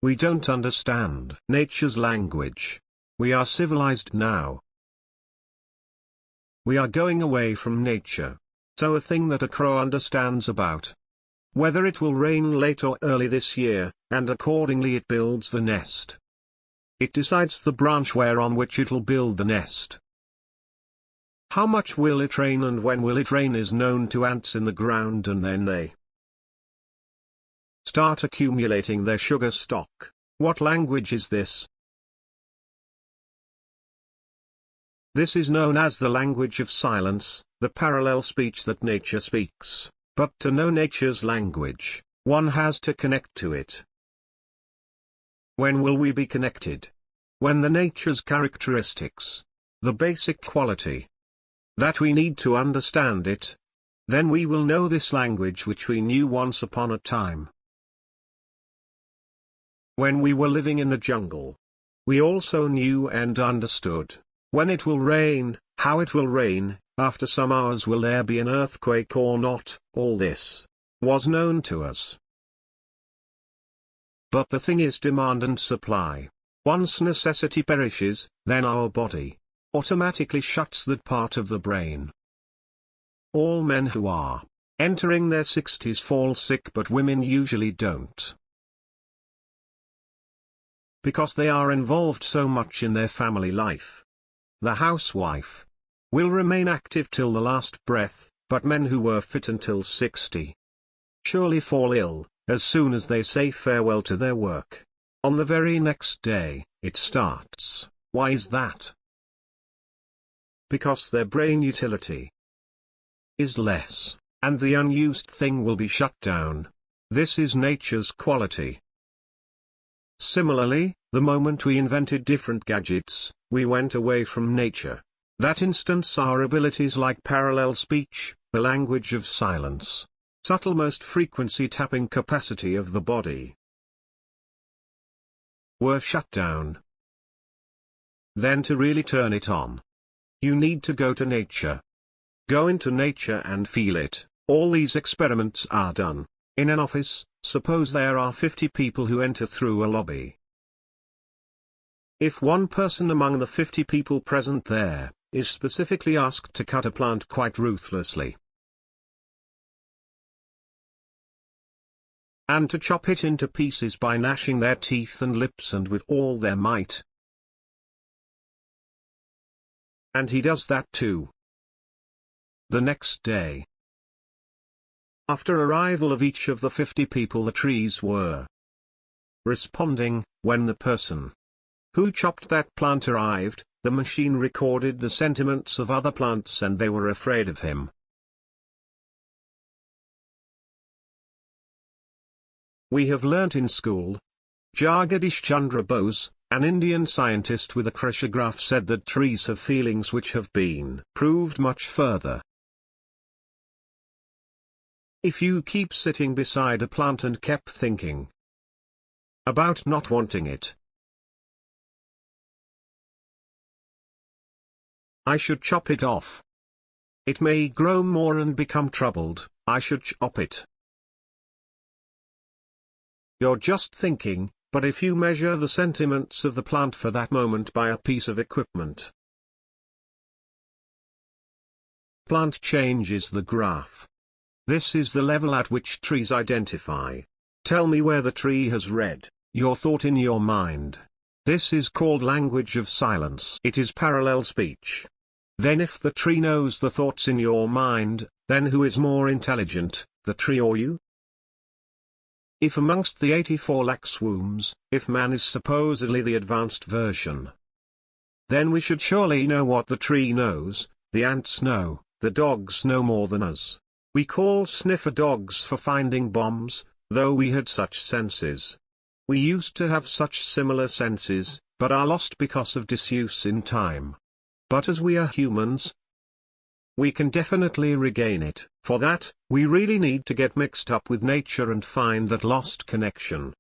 We don't understand nature's language. We are civilized now. We are going away from nature. So a thing that a crow understands about whether it will rain late or early this year, and accordingly it builds the nest. It decides the branch on which it'll build the nest. How much will it rain and when will it rain is known to ants in the ground, and then they start accumulating their sugar stock. What language is this? This is known as the language of silence, the parallel speech that nature speaks. But to know nature's language, one has to connect to it. When will we be connected? When the nature's characteristics, the basic quality that we need to understand it, then we will know this language which we knew once upon a time. When we were living in the jungle, we also knew and understood when it will rain, how it will rain, after some hours will there be an earthquake or not. All this was known to us. But the thing is demand and supply. Once necessity perishes, then our body automatically shuts that part of the brain. All men who are entering their 60s fall sick, but women usually don't. Because they are involved so much in their family life. The housewife will remain active till the last breath, but men who were fit until 60 surely fall ill, as soon as they say farewell to their work. On the very next day, it starts. Why is that? Because their brain utility is less, and the unused thing will be shut down. This is nature's quality. Similarly, the moment we invented different gadgets, we went away from nature. That instance our abilities like parallel speech, the language of silence, subtlemost frequency tapping capacity of the body, were shut down. Then to really turn it on, you need to go to nature. Go into nature and feel it. All these experiments are done in an office. Suppose there are 50 people who enter through a lobby. If one person among the 50 people present there is specifically asked to cut a plant quite ruthlessly, and to chop it into pieces by gnashing their teeth and lips and with all their might, and he does that too, the next day, after arrival of each of the 50 people, the trees were responding. When the person who chopped that plant arrived, the machine recorded the sentiments of other plants and they were afraid of him. We have learnt in school. Jagadish Chandra Bose, an Indian scientist with a crucigraph, said that trees have feelings which have been proved much further. If you keep sitting beside a plant and kept thinking about not wanting it, I should chop it off. It may grow more and become troubled, I should chop it. You're just thinking, but if you measure the sentiments of the plant for that moment by a piece of equipment, plant changes the graph. This is the level at which trees identify. Tell me where the tree has read your thought in your mind. This is called language of silence. It is parallel speech. Then if the tree knows the thoughts in your mind, then who is more intelligent, the tree or you? If amongst the 84 lakh swarms, if man is supposedly the advanced version, then we should surely know what the tree knows. The ants know, the dogs know more than us. We call sniffer dogs for finding bombs, though we had such senses. We used to have such similar senses, but are lost because of disuse in time. But as we are humans, we can definitely regain it. For that, we really need to get mixed up with nature and find that lost connection.